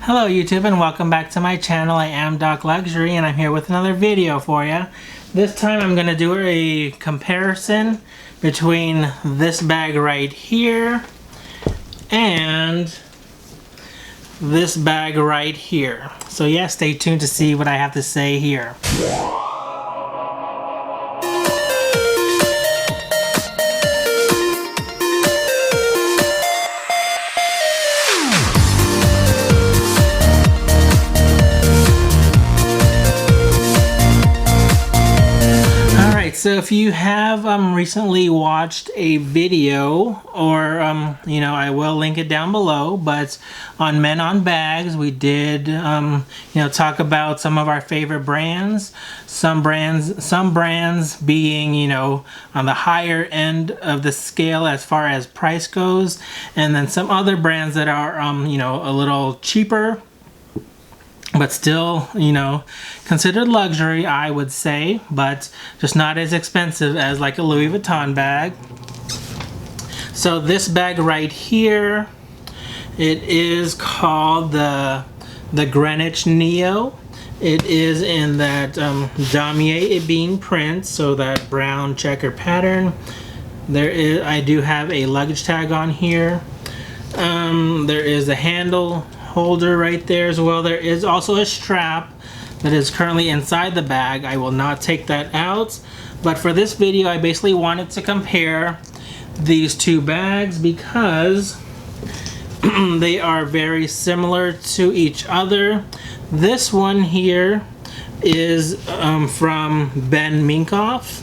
Hello YouTube and welcome back to my channel. I am docLUXURY and I'm here with another video for you. This time I'm going to do a comparison between this bag right here and this bag right here. So yeah, stay tuned to see what I have to say here. So if you have recently watched a video, or you know, I will link it down below, but on Men on Bags we did you know, talk about some of our favorite brands, some brands being, you know, on the higher end of the scale as far as price goes, and then some other brands that are you know, a little cheaper but still, you know, considered luxury, I would say, but just not as expensive as like a Louis Vuitton bag. So this bag right here, it is called the Greenwich Neo. It is in that damier ebene print, so that brown checker pattern. I do have a luggage tag on here. There is a handle holder right there as well. There is also a strap that is currently inside the bag. I will not take that out, but for this video I basically wanted to compare these two bags because they are very similar to each other. This one here is from Ben Minkoff,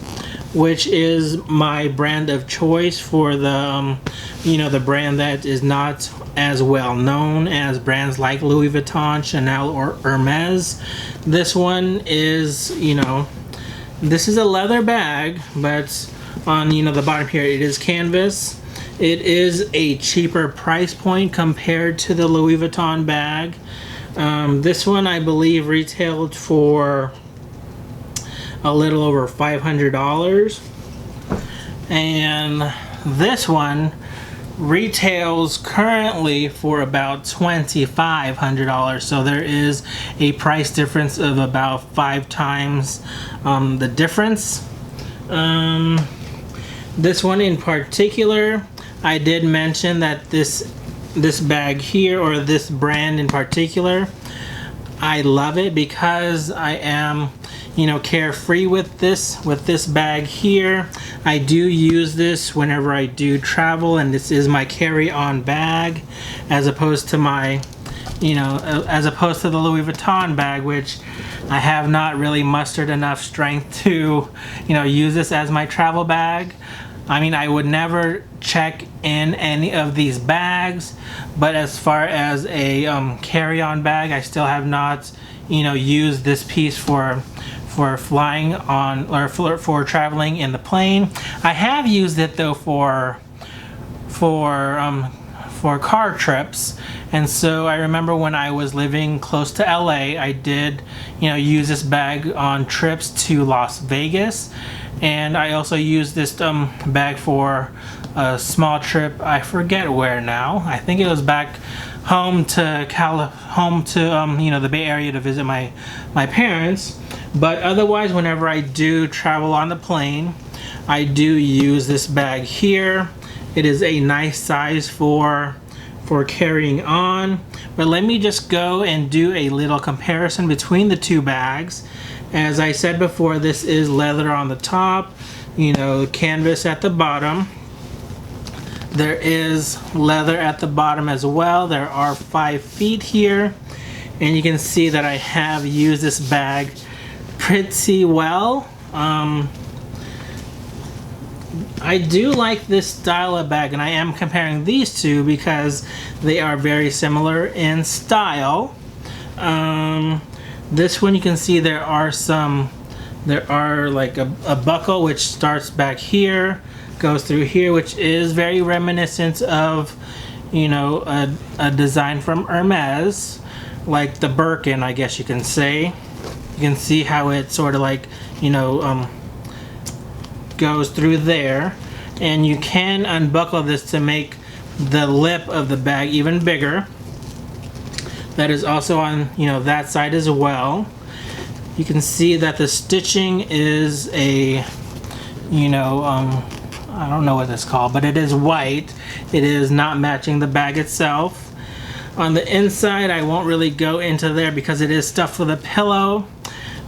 which is my brand of choice for the you know, the brand that is not as well known as brands like Louis Vuitton, Chanel, or Hermes. This one is, you know, this is a leather bag, but on, you know, the bottom here it is canvas. It is a cheaper price point compared to the Louis Vuitton bag. This one I believe retailed for a little over $500, and this one retails currently for about $2,500, so there is a price difference of about 5 times the difference. This one in particular, I did mention that this bag here, or this brand in particular, I love it because I am, you know, carefree with this bag here. I do use this whenever I do travel, and this is my carry-on bag, as opposed to my, you know, as opposed to the Louis Vuitton bag, which I have not really mustered enough strength to, you know, use this as my travel bag. I mean, I would never check in any of these bags, but as far as a carry-on bag, I still have not, you know, used this piece for flying on, or for traveling in the plane. I have used it though for car trips, and so I remember when I was living close to LA, I did, you know, use this bag on trips to Las Vegas, and I also used this bag for a small trip, I forget where now. I think it was back home to you know, the Bay Area to visit my parents. But otherwise, whenever I do travel on the plane, I do use this bag here. It is a nice size for carrying on. But let me just go and do a little comparison between the two bags. As I said before, this is leather on the top, you know, canvas at the bottom. There is leather at the bottom as well. There are 5 feet here, and you can see that I have used this bag pretty well. I do like this style of bag, and I am comparing these two because they are very similar in style. This one, you can see there are like a buckle which starts back here, goes through here, which is very reminiscent of, you know, a design from Hermes, like the Birkin, I guess you can say. You can see how it sort of like, you know, goes through there, and you can unbuckle this to make the lip of the bag even bigger. that is also on, you know, that side as well. You can see that the stitching is a, you know, I don't know what it's called, but it is white. It is not matching the bag itself. On the inside, I won't really go into there because it is stuffed with a pillow.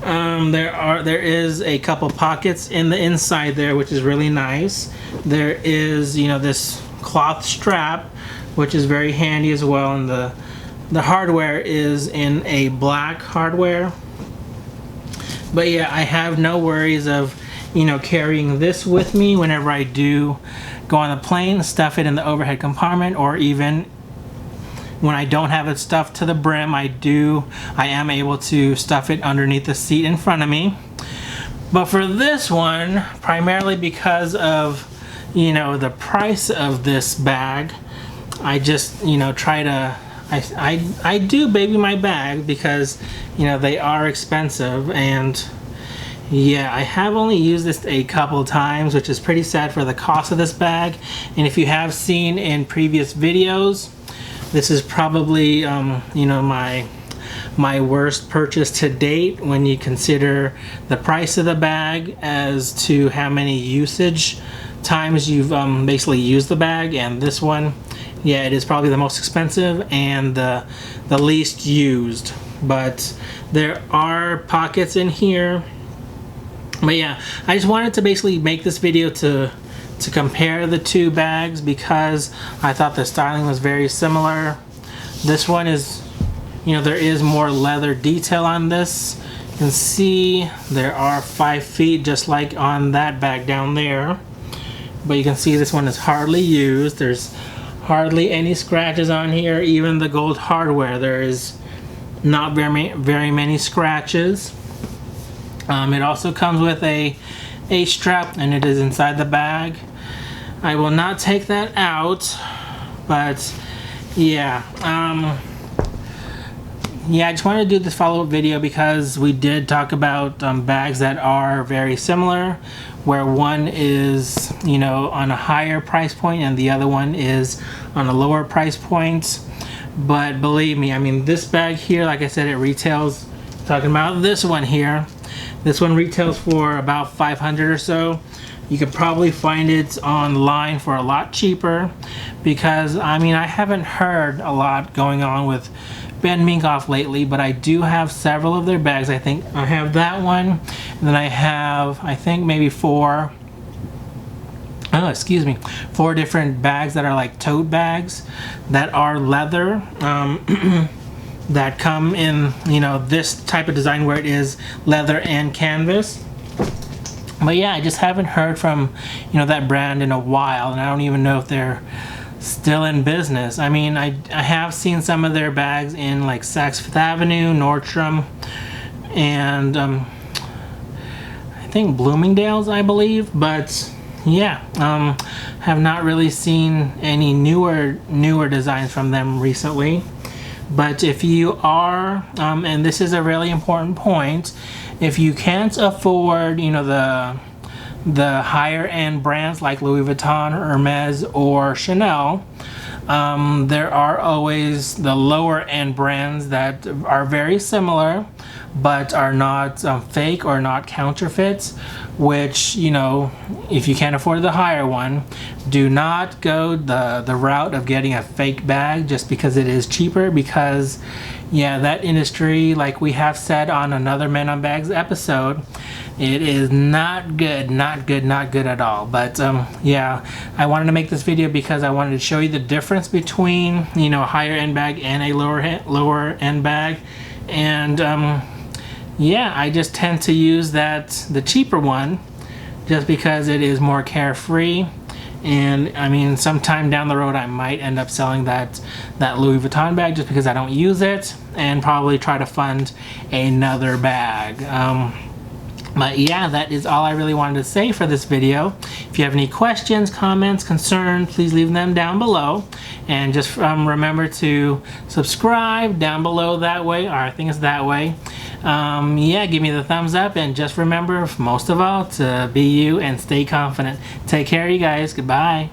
There is a couple pockets in the inside there, which is really nice. There is, you know, this cloth strap, which is very handy as well, and the hardware is in a black hardware. But yeah, I have no worries of, you know, carrying this with me whenever I do go on the plane, stuff it in the overhead compartment, or even when I don't have it stuffed to the brim, I am able to stuff it underneath the seat in front of me. But for this one, primarily because of, you know, the price of this bag, I just, you know, try to, I do baby my bag because, you know, they are expensive. And yeah, I have only used this a couple times, which is pretty sad for the cost of this bag. And if you have seen in previous videos, this is probably, you know, my worst purchase to date when you consider the price of the bag as to how many usage times you've basically used the bag. And this one, yeah, it is probably the most expensive and the least used. But there are pockets in here. But yeah, I just wanted to basically make this video to compare the two bags because I thought the styling was very similar. This one is, you know, there is more leather detail on this. You can see there are 5 feet just like on that bag down there. But you can see this one is hardly used. There's hardly any scratches on here. Even the gold hardware, there is not very many scratches. It also comes with a strap, and it is inside the bag. I will not take that out, but yeah, yeah, I just wanted to do this follow-up video because we did talk about bags that are very similar, where one is, you know, on a higher price point and the other one is on a lower price point. But believe me, I mean, this bag here, like I said, it retails, talking about this one here, this one retails for about $500 or so. You could probably find it online for a lot cheaper because, I mean, I haven't heard a lot going on with Ben Minkoff lately, but I do have several of their bags. I think I have that one, and then I have, I think maybe four different bags that are like tote bags that are leather, that come in, you know, this type of design where it is leather and canvas. But yeah, I just haven't heard from, you know, that brand in a while, and I don't even know if they're still in business. I mean, I have seen some of their bags in like Saks Fifth Avenue, Nordstrom, and I think Bloomingdale's, I believe. But yeah, have not really seen any newer designs from them recently. But if you are, and this is a really important point, if you can't afford, you know, the higher end brands like Louis Vuitton, Hermes, or Chanel, there are always the lower end brands that are very similar but are not fake or not counterfeits, which, you know, if you can't afford the higher one, do not go the route of getting a fake bag just because it is cheaper, because yeah, that industry, like we have said on another Men on Bags episode, it is not good at all. But yeah, I wanted to make this video because I wanted to show you the difference between, you know, a higher end bag and a lower end bag. And yeah, I just tend to use the cheaper one just because it is more carefree. And I mean, sometime down the road I might end up selling that Louis Vuitton bag just because I don't use it, and probably try to fund another bag. But yeah, that is all I really wanted to say for this video. If you have any questions, comments, concerns, please leave them down below. And just remember to subscribe down below that way, or I think it's that way. Yeah, give me the thumbs up, and just remember, most of all, to be you and stay confident. Take care, you guys. Goodbye.